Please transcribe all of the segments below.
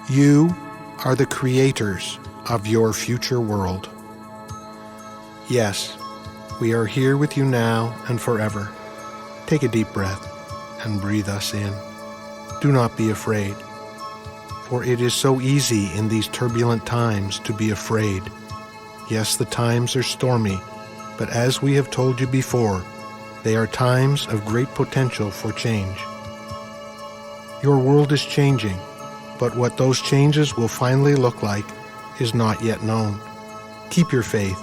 You are the creators of your future world. Yes, we are here with you now and forever. Take a deep breath and breathe us in. Do not be afraid, for it is so easy in these turbulent times to be afraid. Yes, the times are stormy, but as we have told you before, they are times of great potential for change. Your world is changing, but what those changes will finally look like is not yet known. Keep your faith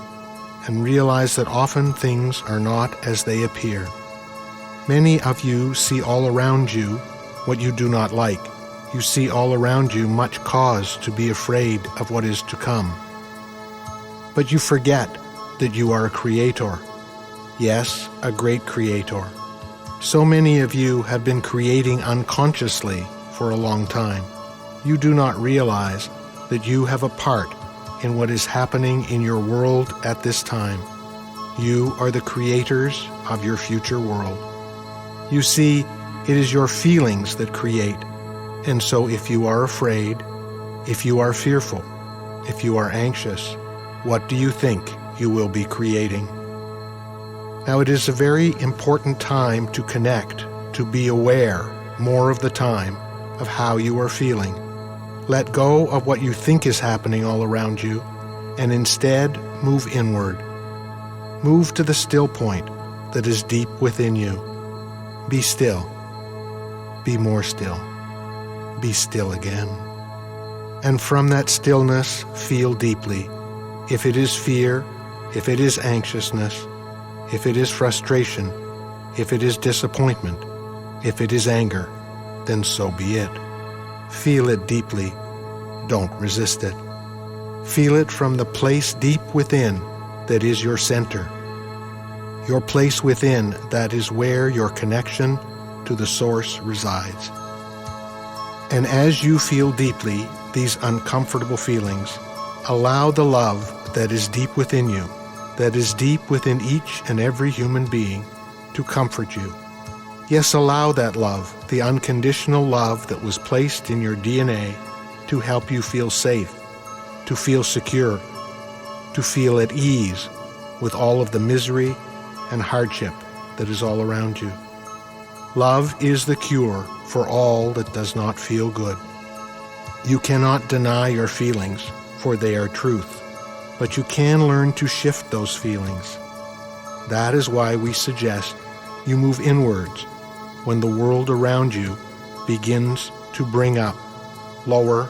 and realize that often things are not as they appear. Many of you see all around you what you do not like. You see all around you much cause to be afraid of what is to come. But you forget that you are a creator. Yes, a great creator. So many of you have been creating unconsciously for a long time. You do not realize that you have a part in what is happening in your world at this time. You are the creators of your future world. You see, it is your feelings that create, and so if you are afraid, if you are fearful, if you are anxious, what do you think you will be creating? Now, it is a very important time to connect, to be aware more of the time of how you are feeling. Let go of what you think is happening all around you, and instead move inward. Move to the still point that is deep within you. Be still. Be more still. Be still again. And from that stillness, feel deeply. If it is fear, if it is anxiousness, if it is frustration, if it is disappointment, if it is anger, then so be it. Feel it deeply. Don't resist it. Feel it from the place deep within that is your center. Your place within that is where your connection to the source resides. And as you feel deeply these uncomfortable feelings, allow the love that is deep within you, that is deep within each and every human being, to comfort you. Yes, allow that love, the unconditional love that was placed in your DNA, to help you feel safe, to feel secure, to feel at ease with all of the misery and hardship that is all around you. Love is the cure for all that does not feel good. You cannot deny your feelings, for they are truth, but you can learn to shift those feelings. That is why we suggest you move inwards when the world around you begins to bring up lower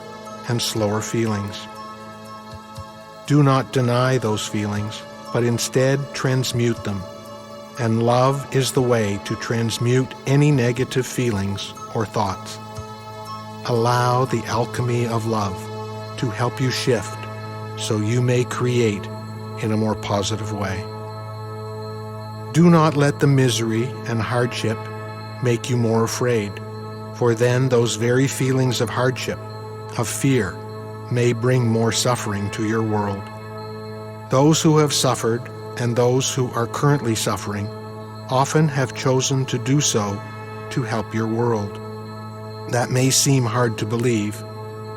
and slower feelings. Do not deny those feelings, but instead transmute them. And love is the way to transmute any negative feelings or thoughts. Allow the alchemy of love to help you shift so you may create in a more positive way. Do not let the misery and hardship make you more afraid, for then those very feelings of hardship, of fear, may bring more suffering to your world. Those who have suffered and those who are currently suffering often have chosen to do so to help your world. That may seem hard to believe,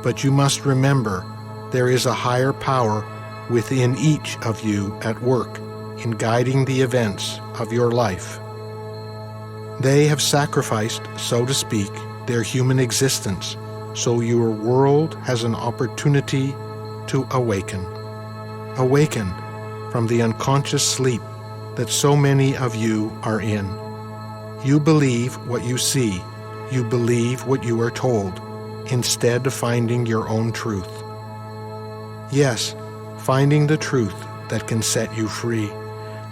but you must remember there is a higher power within each of you at work in guiding the events of your life. They have sacrificed, so to speak, their human existence, so your world has an opportunity to awaken. Awaken from the unconscious sleep that so many of you are in. You believe what you see. You believe what you are told, instead of finding your own truth. Yes, finding the truth that can set you free.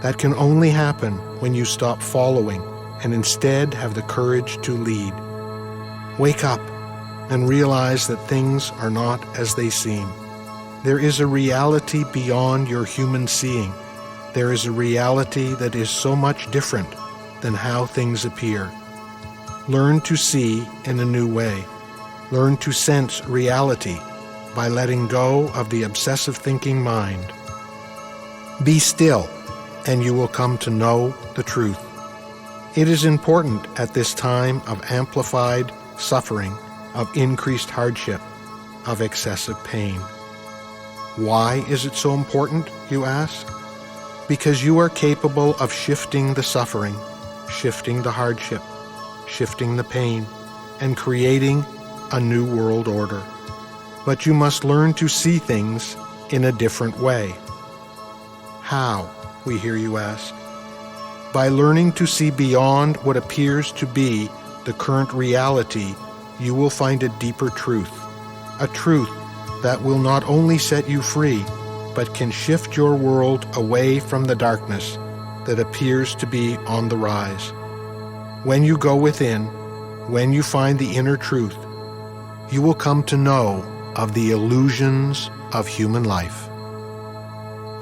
That can only happen when you stop following and instead have the courage to lead. Wake up and realize that things are not as they seem. There is a reality beyond your human seeing. There is a reality that is so much different than how things appear. Learn to see in a new way. Learn to sense reality by letting go of the obsessive thinking mind. Be still, and you will come to know the truth. It is important at this time of amplified suffering, of increased hardship, of excessive pain. Why is it so important, you ask? Because you are capable of shifting the suffering, shifting the hardship, shifting the pain, and creating a new world order. But you must learn to see things in a different way. How, we hear you ask? By learning to see beyond what appears to be the current reality, you will find a deeper truth, a truth that will not only set you free, but can shift your world away from the darkness that appears to be on the rise. When you go within, when you find the inner truth, you will come to know of the illusions of human life.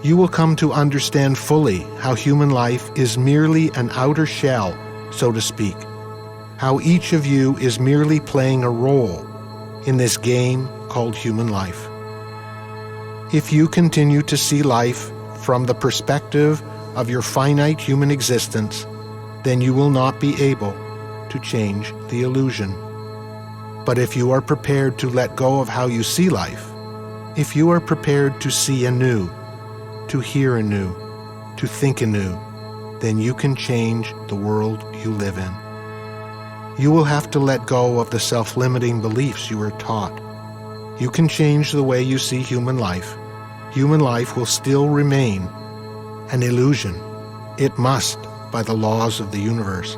You will come to understand fully how human life is merely an outer shell, so to speak, how each of you is merely playing a role in this game called human life. If you continue to see life from the perspective of your finite human existence, then you will not be able to change the illusion. But if you are prepared to let go of how you see life, if you are prepared to see anew, to hear anew, to think anew, then you can change the world you live in. You will have to let go of the self-limiting beliefs you were taught. You can change the way you see human life. Human life will still remain an illusion. It must, by the laws of the universe.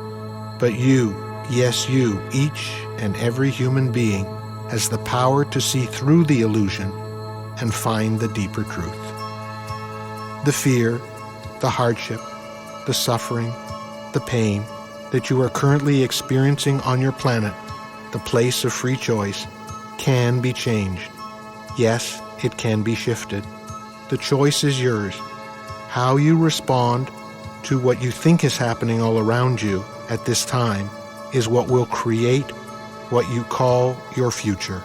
But you, yes you, each and every human being, has the power to see through the illusion and find the deeper truth. The fear, the hardship, the suffering, the pain that you are currently experiencing on your planet, the place of free choice, can be changed. Yes, it can be shifted. The choice is yours. How you respond to what you think is happening all around you at this time is what will create what you call your future.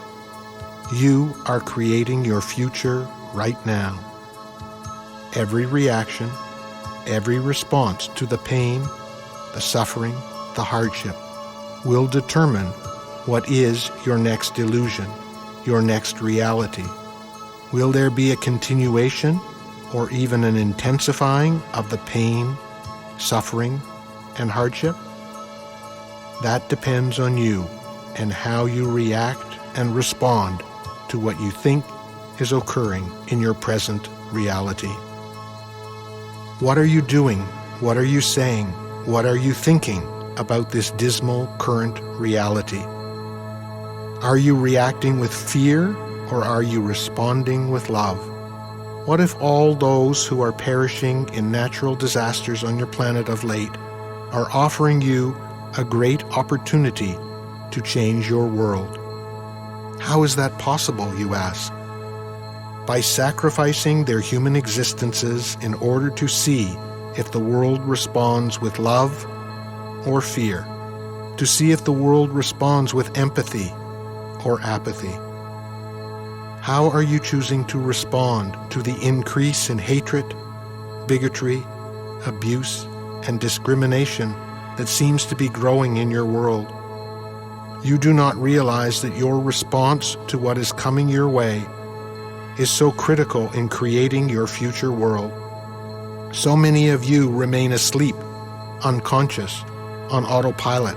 You are creating your future right now. Every reaction, every response to the pain, the suffering, the hardship will determine what is your next illusion, your next reality. Will there be a continuation or even an intensifying of the pain, suffering, and hardship? That depends on you and how you react and respond to what you think is occurring in your present reality. What are you doing? What are you saying? What are you thinking about this dismal current reality? Are you reacting with fear or are you responding with love? What if all those who are perishing in natural disasters on your planet of late are offering you a great opportunity to change your world? How is that possible, you ask? By sacrificing their human existences in order to see if the world responds with love or fear, to see if the world responds with empathy or apathy. How are you choosing to respond to the increase in hatred, bigotry, abuse, and discrimination that seems to be growing in your world? You do not realize that your response to what is coming your way is so critical in creating your future world. So many of you remain asleep, unconscious, on autopilot,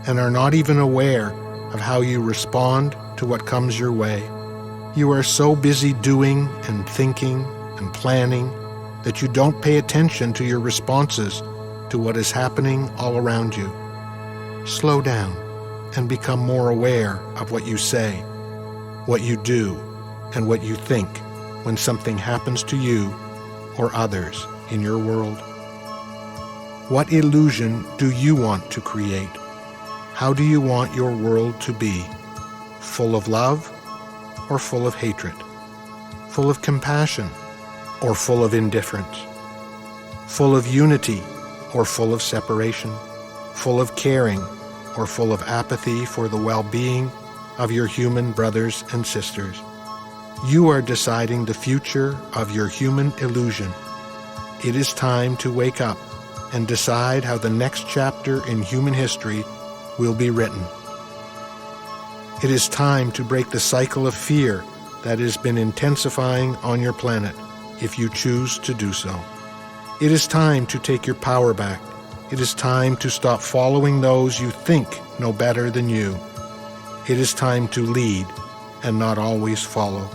and are not even aware of how you respond to what comes your way. You are so busy doing and thinking and planning that you don't pay attention to your responses to what is happening all around you. Slow down and become more aware of what you say, what you do, and what you think when something happens to you or others in your world. What illusion do you want to create? How do you want your world to be? Full of love or full of hatred? Full of compassion or full of indifference? Full of unity or full of separation? Full of caring or full of apathy for the well-being of your human brothers and sisters? You are deciding the future of your human illusion. It is time to wake up and decide how the next chapter in human history will be written. It is time to break the cycle of fear that has been intensifying on your planet, if you choose to do so. It is time to take your power back. It is time to stop following those you think know better than you. It is time to lead and not always follow.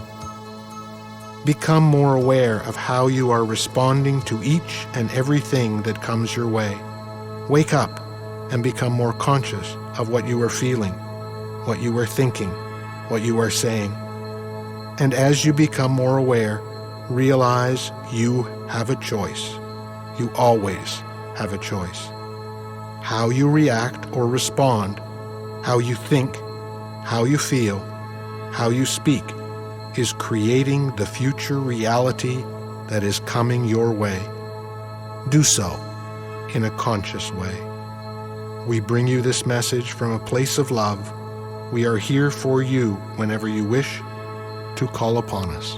Become more aware of how you are responding to each and everything that comes your way. Wake up and become more conscious of what you are feeling, what you are thinking, what you are saying. And as you become more aware, realize you have a choice. You always have a choice. How you react or respond, how you think, how you feel, how you speak, is creating the future reality that is coming your way. Do so in a conscious way. We bring you this message from a place of love. We are here for you whenever you wish to call upon us.